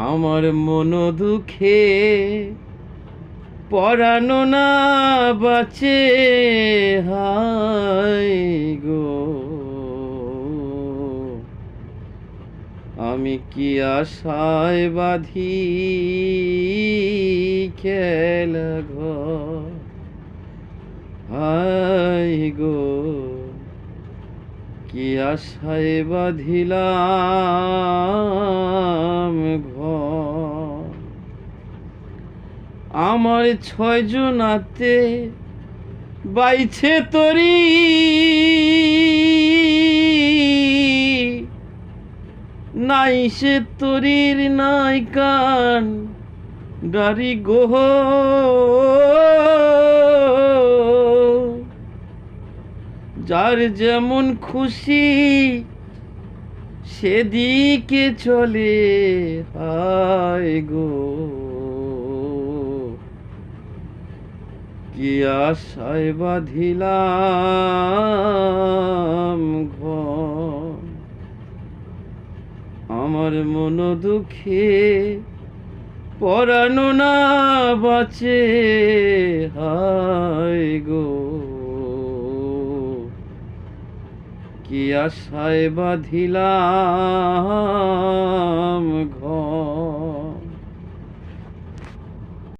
আমার মন দুঃখে পরানো না বাঁচে, হায় গো আমি কি আশায় বাঁধি খেলা ঘর, হায় গো কি আশায় বাঁধিলাম ঘর। আমার 6 জনাতে বাইছে তরি, নাই সে তরির নাই কান ডারি গোহ, যার যেমন খুশি সেদিকে চলে, হায় গো কি আশায় বাঁধিলাম ঘর। আমার মন দুঃখে পরানো না বাঁচে, হায় গো কি আশায় বাঁধিলাম ঘর।